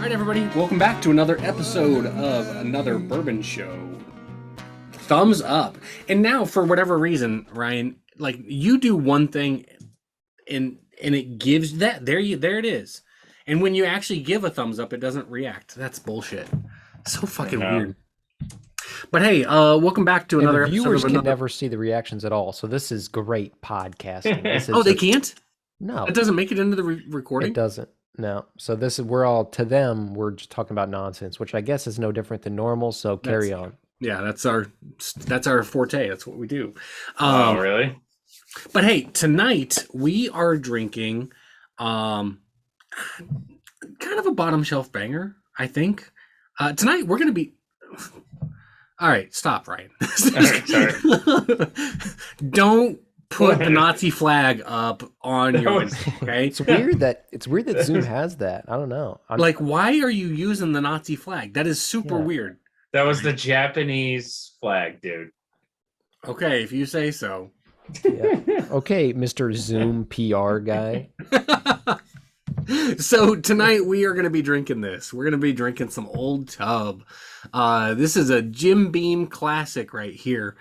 right, everybody, welcome back to another episode of Another Bourbon Show. Thumbs up. And now, for whatever reason, Ryan, like, you do one thing and it gives that, there it is. And when you actually give a thumbs up, it doesn't react. That's bullshit. So fucking weird. But hey, welcome back to another episode. The viewers can never see the reactions at all, so this is great podcasting. This is they can't? No. It doesn't make it into the recording? It doesn't. No. So this is, we're just talking about nonsense, which I guess is no different than normal, so carry on. Yeah, that's our forte. That's what we do. Oh, really? But hey, tonight we are drinking kind of a bottom shelf banger, I think. Tonight we're going to be... All right, stop, Ryan. Sorry. Don't put the Nazi flag up on yours, okay? It's weird that Zoom has that. I don't know. Like, why are you using the Nazi flag? That is super weird. That was the Japanese flag, dude. Okay, if you say so. Yeah. Okay, Mr. Zoom PR guy. So tonight we are going to be drinking this. We're going to be drinking some Old Tub. This is a Jim Beam classic right here.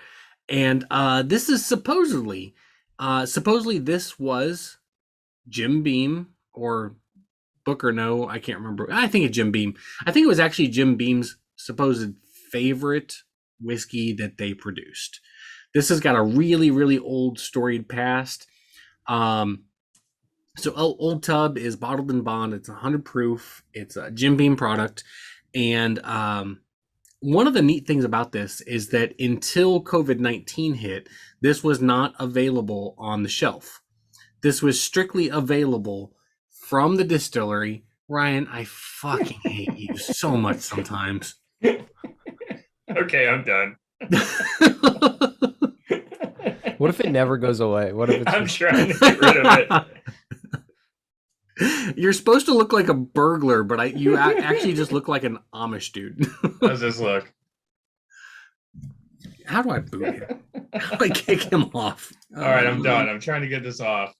And this is supposedly this was Jim Beam or Booker. No, I can't remember. I think it's Jim Beam. I think it was actually Jim Beam's supposed favorite whiskey that they produced. This has got a really, really old storied past. So Old Tub is bottled in bond. It's 100 proof. It's a Jim Beam product. And one of the neat things about this is that until COVID-19 hit, this was not available on the shelf. This was strictly available from the distillery. Ryan, I fucking hate you so much sometimes. Okay, I'm done. What if it never goes away? What if I'm trying to get rid of it. You're supposed to look like a burglar, but you actually just look like an Amish dude. How's this look? How do I boot him? How do I kick him off? All right, I'm done. I'm trying to get this off.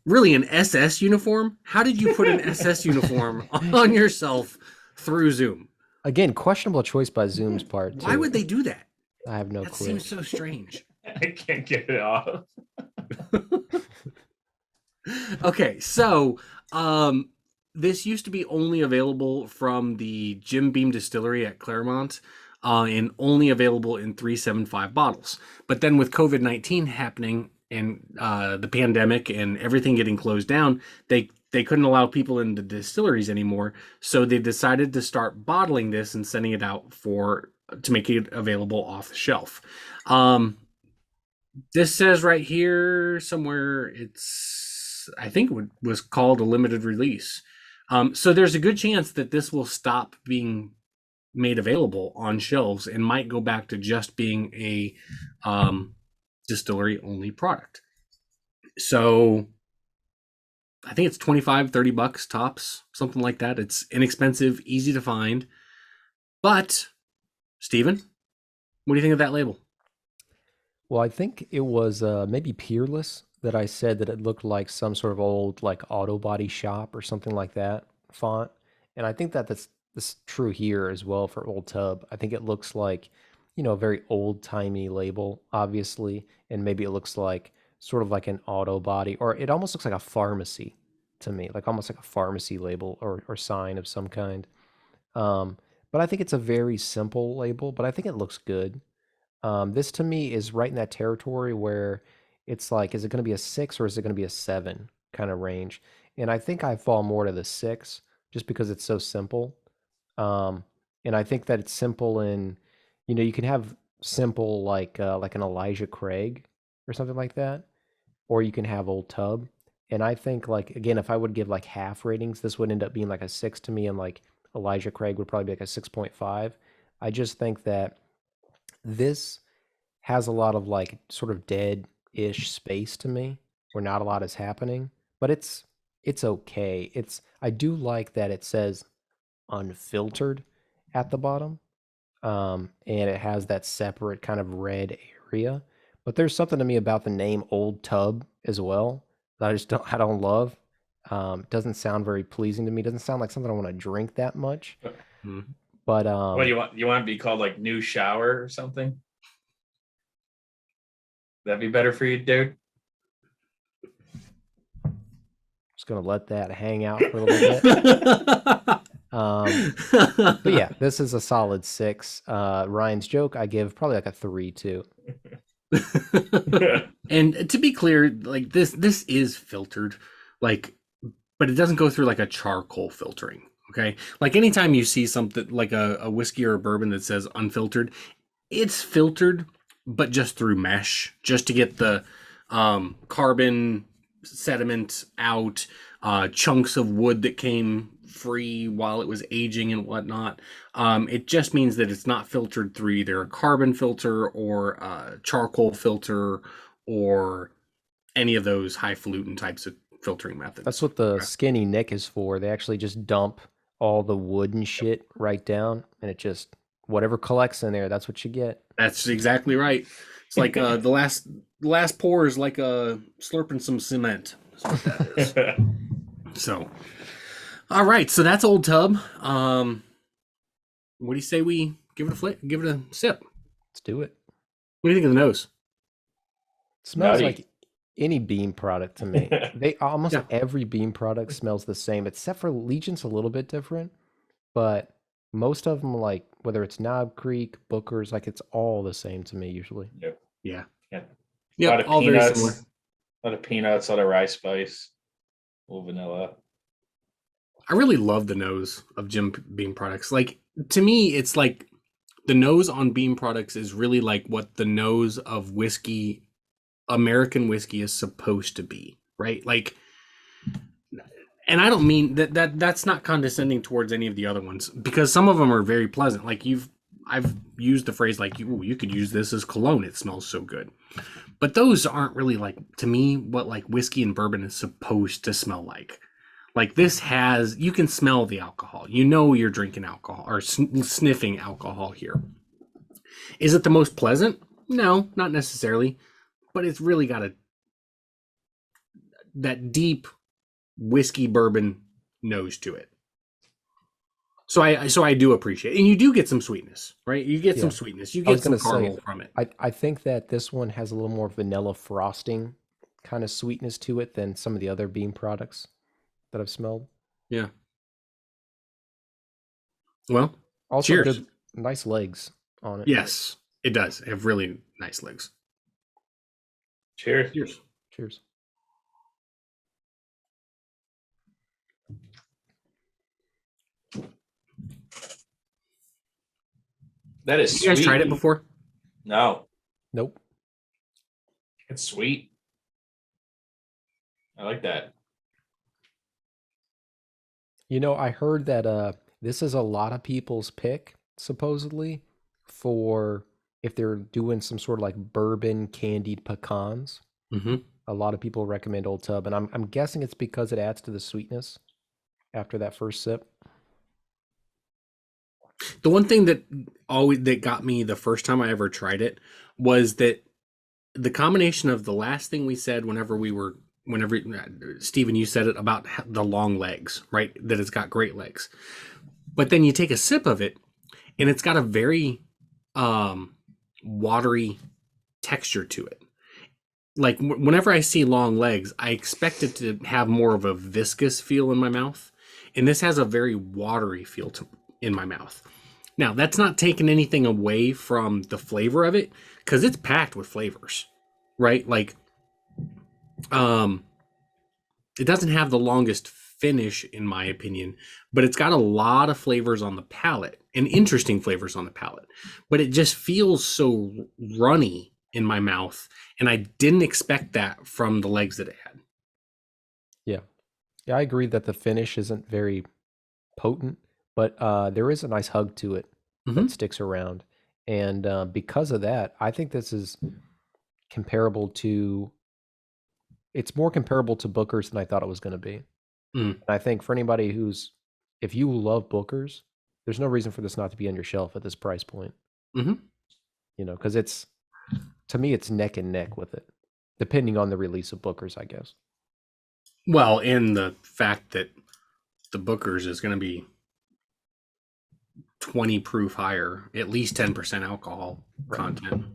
Really, an SS uniform? How did you put an SS uniform on yourself through Zoom? Again, questionable choice by Zoom's part, too. Why would they do that? I have no clue. That seems so strange. I can't get it off. Okay, so this used to be only available from the Jim Beam Distillery at Claremont, and only available in 375 bottles. But then with COVID-19 happening and the pandemic and everything getting closed down, they couldn't allow people into distilleries anymore. So they decided to start bottling this and sending it out to make it available off the shelf. This says right here somewhere I think it was called a limited release. So there's a good chance that this will stop being made available on shelves and might go back to just being a distillery only product. So I think it's $25-$30 tops, something like that. It's inexpensive, easy to find. But Steven, what do you think of that label? Well, I think it was maybe Peerless that I said that it looked like some sort of old like auto body shop or something like that font. And I think that's true here as well for Old Tub. I think it looks like, a very old-timey label, obviously, and maybe it looks like sort of like an auto body, or it almost looks like a pharmacy to me, like almost like a pharmacy label or sign of some kind. But I think it's a very simple label, but I think it looks good. This to me is right in that territory where it's like, is it going to be a 6 or is it going to be a 7 kind of range? And I think I fall more to the 6 just because it's so simple. And I think that it's simple in, you can have simple like an Elijah Craig or something like that, or you can have Old Tub. And I think, like, again, if I would give like half ratings, this would end up being like a 6 to me, and like Elijah Craig would probably be like a 6.5. I just think that this has a lot of like sort of dead-ish space to me where not a lot is happening, but it's okay. I do like that it says unfiltered at the bottom. And it has that separate kind of red area. But there's something to me about the name Old Tub as well that I don't love. Doesn't sound very pleasing to me. Doesn't sound like something I want to drink that much. Mhm. But What do you want? You want to be called like New Shower or something? That'd be better for you, dude. just gonna let that hang out for a little bit. But yeah, this is a solid 6. Ryan's joke, I give probably like a 3 too. And to be clear, like this is filtered, like, but it doesn't go through like a charcoal filtering. Okay, like anytime you see something like a whiskey or a bourbon that says unfiltered, it's filtered, but just through mesh, just to get the carbon sediment out, chunks of wood that came free while it was aging and whatnot. It just means that it's not filtered through either a carbon filter or a charcoal filter or any of those highfalutin types of filtering methods. That's what the skinny nick is for. They actually just dump all the wood and shit right down, and it just whatever collects in there, that's what you get. That's exactly right. It's like the last pour is like slurping some cement. That's what that is. So, all right. So that's Old Tub. What do you say we give it a sip? Let's do it. What do you think of the nose? It smells Nutty. like any bean product to me. They almost Yeah. every bean product smells the same, except for Legion's a little bit different, but most of them, like whether it's Knob Creek, Booker's, like it's all the same to me usually. Yep. Yeah. Yeah. Yeah. A lot of All very peanuts. similar. A lot of peanuts, a lot of rice spice, a little vanilla. I really love the nose of Jim Beam products. Like, to me, it's like the nose on Beam products is really like what the nose of whiskey, American whiskey, is supposed to be, right? Like, and I don't mean that's not condescending towards any of the other ones, because some of them are very pleasant. Like I've used the phrase like you could use this as cologne. It smells so good. But those aren't really, like, to me, what like whiskey and bourbon is supposed to smell like. Like, this has, you can smell the alcohol. You know you're drinking alcohol or sniffing alcohol here. Is it the most pleasant? No, not necessarily. But it's really got that deep whiskey bourbon nose to it. So I do appreciate it. And you do get some sweetness, right? You get some sweetness. You get some caramel from it. I think that this one has a little more vanilla frosting kind of sweetness to it than some of the other Beam products that I've smelled. Yeah. Well, Also, cheers. good, nice legs on it. Yes, it does. They have really nice legs. Cheers. Cheers. Cheers. That is You guys sweet. tried it before? No, Nope. it's sweet. I like that. You know, I heard that this is a lot of people's pick, supposedly, for if they're doing some sort of like bourbon candied pecans. Mm-hmm. A lot of people recommend Old Tub, and I'm guessing it's because it adds to the sweetness after that first sip. The one thing that got me the first time I ever tried it was that the combination of the last thing we said whenever Stephen, you said it about the long legs, right? That it's got great legs. But then you take a sip of it and it's got a very watery texture to it. Like whenever I see long legs, I expect it to have more of a viscous feel in my mouth. And this has a very watery feel in my mouth. Now, that's not taking anything away from the flavor of it, because it's packed with flavors, right? Like, it doesn't have the longest finish, in my opinion, but it's got a lot of flavors on the palate and interesting flavors on the palate. But it just feels so runny in my mouth, and I didn't expect that from the legs that it had. Yeah. Yeah, I agree that the finish isn't very potent, but there is a nice hug to it that sticks around. And because of that, I think this is comparable to, it's more comparable to Booker's than I thought it was going to be. And I think for anybody if you love Booker's, there's no reason for this not to be on your shelf at this price point. Mm-hmm. You know, because to me, it's neck and neck with it, depending on the release of Booker's, I guess. Well, and the fact that the Booker's is going to be 20 proof higher, at least 10% alcohol content.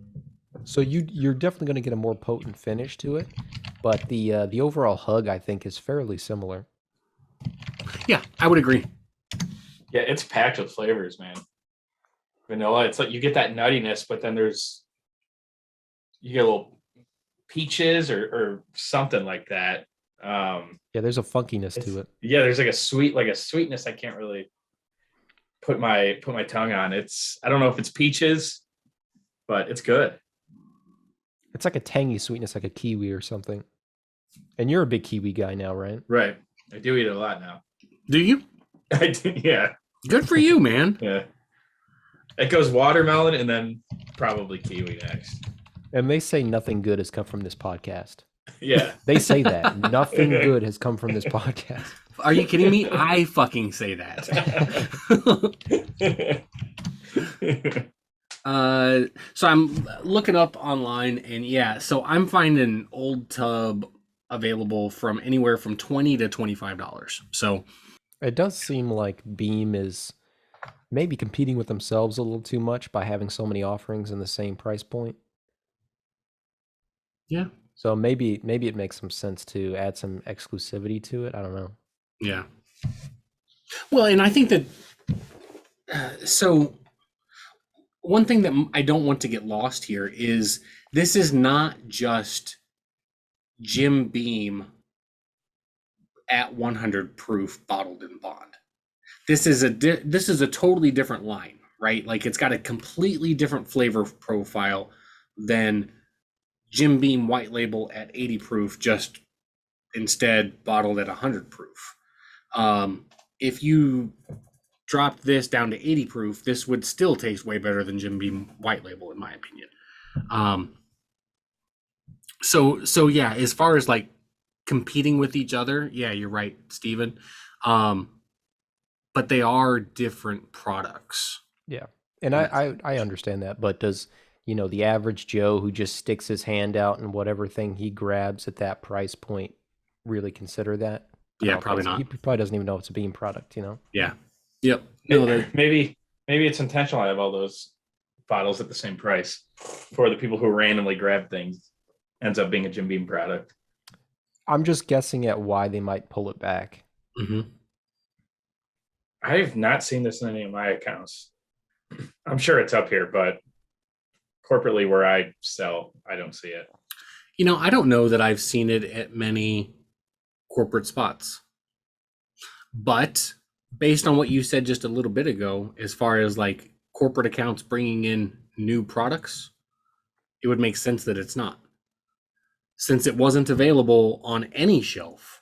So you're definitely going to get a more potent finish to it, but the overall hug I think is fairly similar. Yeah, I would agree. Yeah, it's packed with flavors, man. Vanilla, it's like you get that nuttiness, but then you get a little peaches or something like that. Yeah, there's a funkiness It's to it. yeah, there's like a sweetness I can't really put my tongue on. I don't know if it's peaches, but it's good. It's like a tangy sweetness, like a kiwi or something. And you're a big kiwi guy now, right? Right. I do eat it a lot now. Do you? I do, yeah. Good for you, man. Yeah. It goes watermelon and then probably kiwi next. And they say nothing good has come from this podcast. Yeah. They say that. Nothing good has come from this podcast. Are you kidding me? I fucking say that. So I'm looking up online, and yeah, so I'm finding Old Tub available from anywhere from $20 to $25. So It does seem like Beam is maybe competing with themselves a little too much by having so many offerings in the same price point. yeah, So maybe it makes some sense to add some exclusivity to it. I don't know. yeah. Well, and I think that so one thing that I don't want to get lost here is this is not just Jim Beam at 100 proof bottled in bond. This is a totally different line, right? Like it's got a completely different flavor profile than Jim Beam white label at 80 proof, just instead bottled at 100 proof. If you dropped this down to 80 proof, this would still taste way better than Jim Beam white label, in my opinion. So yeah, as far as like competing with each other, yeah, you're right, Steven. But they are different products. Yeah. And I understand that, but does, the average Joe who just sticks his hand out and whatever thing he grabs at that price point really consider that? Yeah, probably not. He probably doesn't even know it's a Beam product, Yeah. Yep. No, maybe it's intentional. I have all those bottles at the same price for the people who randomly grab things. Ends up being a Jim Beam product. I'm just guessing at why they might pull it back. mm-hmm. I've not seen this in any of my accounts. I'm sure it's up here, but corporately where I sell, I don't see it. I don't know that I've seen it at many corporate spots. But based on what you said just a little bit ago, as far as like corporate accounts bringing in new products, it would make sense that it's not. Since it wasn't available on any shelf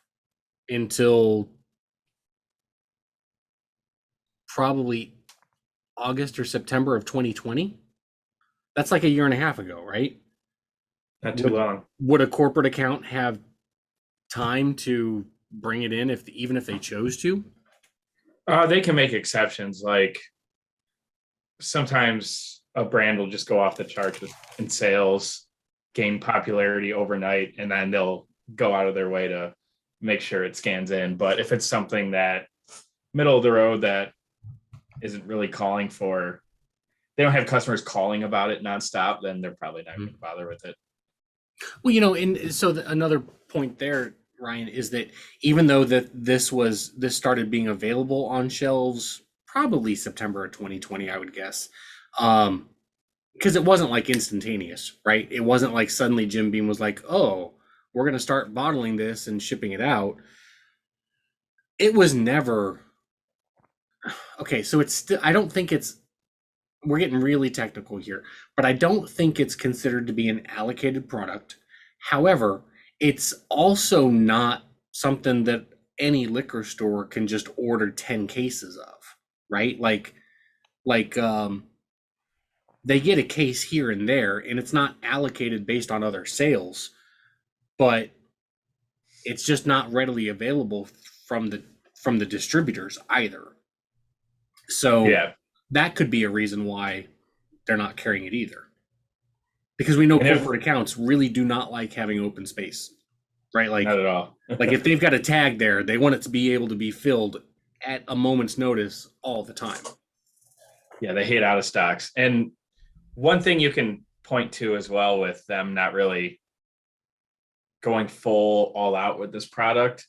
until probably August or September of 2020. That's like a year and a half ago, right? Not too long. Would a corporate account have time to bring it in even if they chose to? They can make exceptions. Like sometimes a brand will just go off the charts in sales, gain popularity overnight, and then they'll go out of their way to make sure it scans in. But if it's something that middle of the road that isn't really calling for, they don't have customers calling about it nonstop, then they're probably not going to bother with it. Well, and so another point there, Ryan, is that even though this started being available on shelves probably September of 2020, I would guess, because it wasn't like instantaneous, right? It wasn't like suddenly Jim Beam was like, oh, we're going to start bottling this and shipping it out. It was never. Okay, so it's still, I don't think we're getting really technical here, but I don't think it's considered to be an allocated product. However, it's also not something that any liquor store can just order 10 cases of, right? Like they get a case here and there, and it's not allocated based on other sales, but it's just not readily available from the distributors either. So yeah, that could be a reason why they're not carrying it either. Because we know corporate accounts really do not like having open space. right? Not at all. Like if they've got a tag there, they want it to be able to be filled at a moment's notice all the time. Yeah, they hate out of stocks. And one thing you can point to as well with them not really going full all out with this product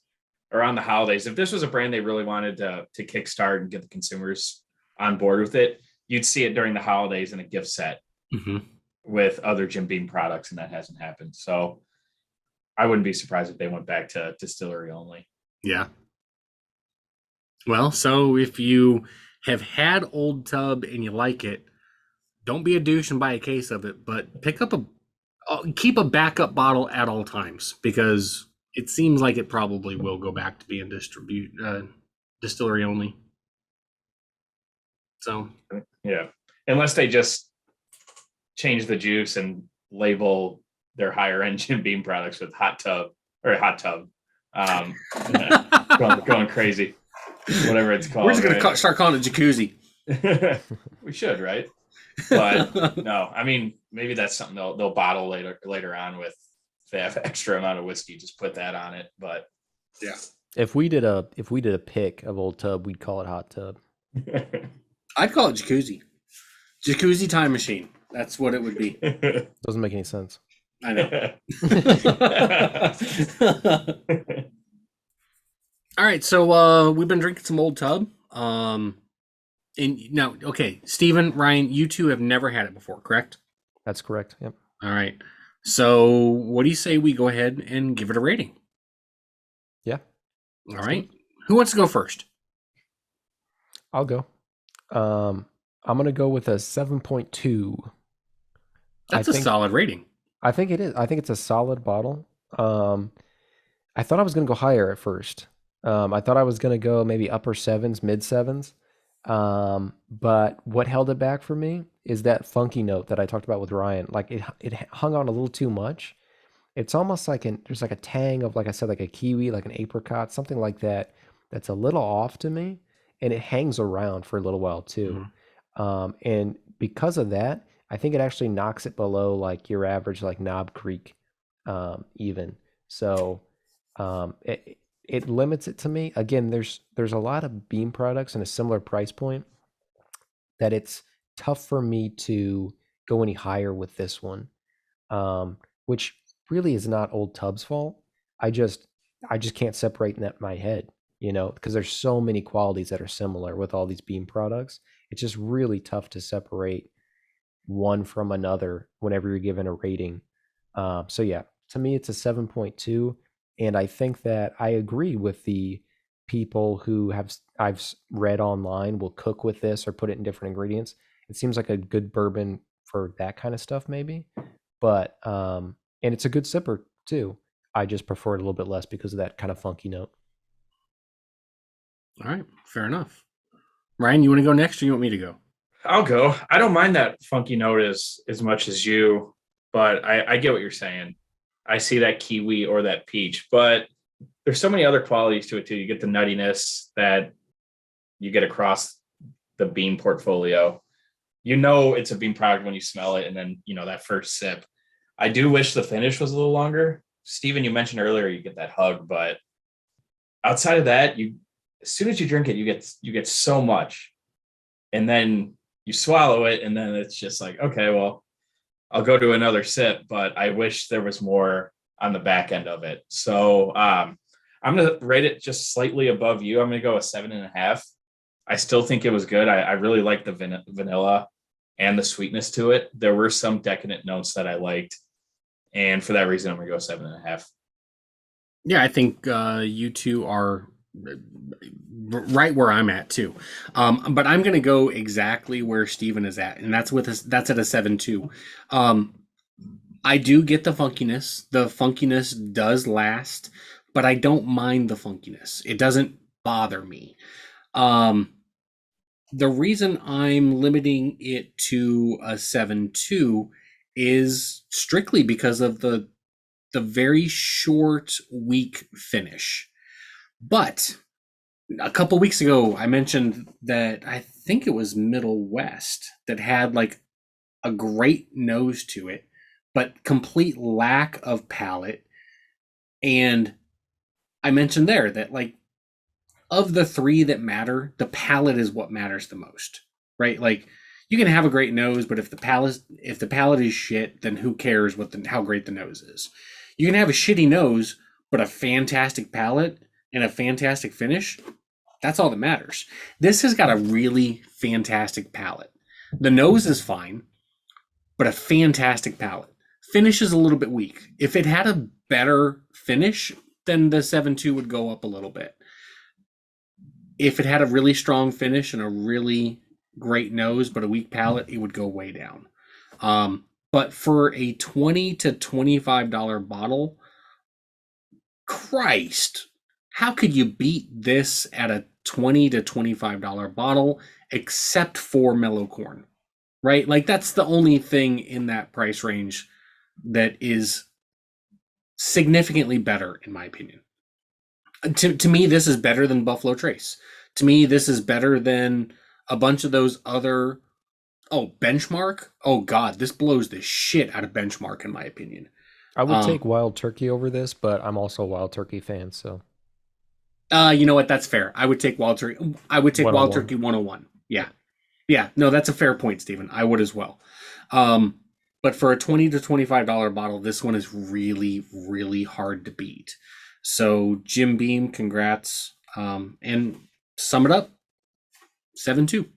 around the holidays, if this was a brand they really wanted to kickstart and get the consumers on board with it, you'd see it during the holidays in a gift set with other Jim Beam products, and that hasn't happened. So I wouldn't be surprised if they went back to distillery only. Yeah. Well, so if you have had Old Tub and you like it, don't be a douche and buy a case of it, but keep a backup bottle at all times, because it seems like it probably will go back to being distillery only. So yeah, unless they just change the juice and label their higher end Jim Beam products with hot tub. Going crazy, whatever it's called. We're just gonna start calling it jacuzzi. We should, right? But no, I mean, maybe that's something they'll bottle later on with. If they have extra amount of whiskey, just put that on it. But yeah, If we did a pick of Old Tub, we'd call it Hot Tub. I'd call it jacuzzi. Jacuzzi time machine. That's what it would be. Doesn't make any sense. I know. All right, so we've been drinking some Old Tub. And now, okay, Stephen, Ryan, you two have never had it before, correct? That's correct. Yep. All right. So what do you say we go ahead and give it a rating? Yeah. All right. Who wants to go first? I'll go. I'm going to go with a 7.2. That's a solid rating. I think it is. I think it's a solid bottle. I thought I was going to go higher at first. I thought I was going to go maybe upper sevens, mid sevens. But what held it back for me is that funky note that I talked about with Ryan. Like it hung on a little too much. It's almost like there's like a tang of, like I said, like a kiwi, like an apricot, something like that. That's a little off to me, and it hangs around for a little while too. And because of that, I think it actually knocks it below like your average like Knob Creek, even. So it limits it to me. Again, there's a lot of Beam products in a similar price point that it's tough for me to go any higher with this one, which really is not Old Tub's fault. I just can't separate in my head, because there's so many qualities that are similar with all these Beam products. It's just really tough to separate one from another whenever you're given a rating. So yeah, to me, it's a 7.2. And I think that I agree with the people who I've read online will cook with this or put it in different ingredients. It seems like a good bourbon for that kind of stuff, maybe. But and it's a good sipper too. I just prefer it a little bit less because of that kind of funky note. All right, fair enough. Ryan, you want to go next, or you want me to go? I'll go. I don't mind that funky note as much as you, but I get what you're saying. I see that kiwi or that peach, but there's so many other qualities to it too. You get the nuttiness that you get across the Beam portfolio. It's a Beam product when you smell it, and then that first sip. I do wish the finish was a little longer. Steven, you mentioned earlier you get that hug, but outside of that, as soon as you drink it, you get so much, and then you swallow it, and then it's just like, okay, well, I'll go to another sip, but I wish there was more on the back end of it. So I'm going to rate it just slightly above you. I'm going to go a 7.5. I still think it was good. I really like the vanilla and the sweetness to it. There were some decadent notes that I liked. And for that reason, I'm going to go 7.5. Yeah, I think you two are right where I'm at too. But I'm going to go exactly where Steven is at, and that's at a 7.2. I do get the funkiness. The funkiness does last, but I don't mind the funkiness. It doesn't bother me. The reason I'm limiting it to a 7.2 is strictly because of the very short, weak finish. But a couple weeks ago, I mentioned that I think it was Middle West that had like a great nose to it, but complete lack of palate. And I mentioned there that, like, of the three that matter, the palate is what matters the most, right? Like, you can have a great nose, but if the palate is shit, then who cares how great the nose is? You can have a shitty nose, but a fantastic palate and a fantastic finish. That's all that matters. This has got a really fantastic palate. The nose is fine, but a fantastic palate. Finish is a little bit weak. If it had a better finish, then the 7.2 would go up a little bit. If it had a really strong finish and a really great nose but a weak palate, it would go way down. But for a $20 to $25 bottle, Christ, how could you beat this at a $20 to $25 bottle except for mellow corn? Right? Like, that's the only thing in that price range that is significantly better, in my opinion. To me, this is better than Buffalo Trace. To me, this is better than a bunch of those other. Oh, Benchmark? Oh, God, this blows the shit out of Benchmark, in my opinion. I would take Wild Turkey over this, but I'm also a Wild Turkey fan, so. You know what? That's fair. I would take Wild Turkey. I would take Wild 101. Turkey 101. Yeah. Yeah. No, that's a fair point, Stephen. I would as well. But for a $20 to $25 bottle, this one is really, really hard to beat. So, Jim Beam, congrats. And sum it up, 7.2.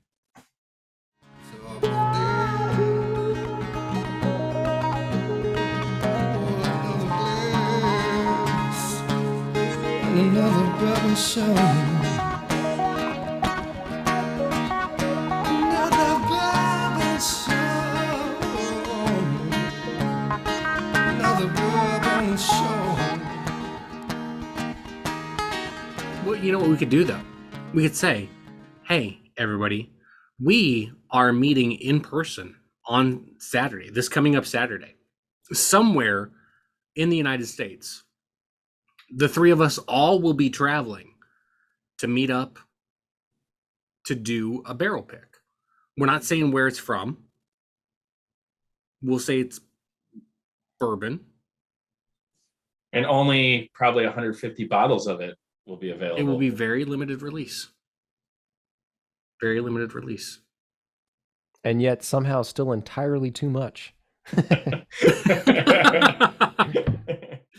Another Bourbon show. Another Bourbon show. Another Bourbon show. Well, you know what we could do, though? We could say, hey, everybody, we are meeting in person on Saturday, this coming up Saturday, somewhere in the United States. The three of us all will be traveling to meet up to do a barrel pick. We're not saying where it's from. We'll say it's bourbon. And only probably 150 bottles of it will be available. It will be very limited release. Very limited release. And yet somehow still entirely too much.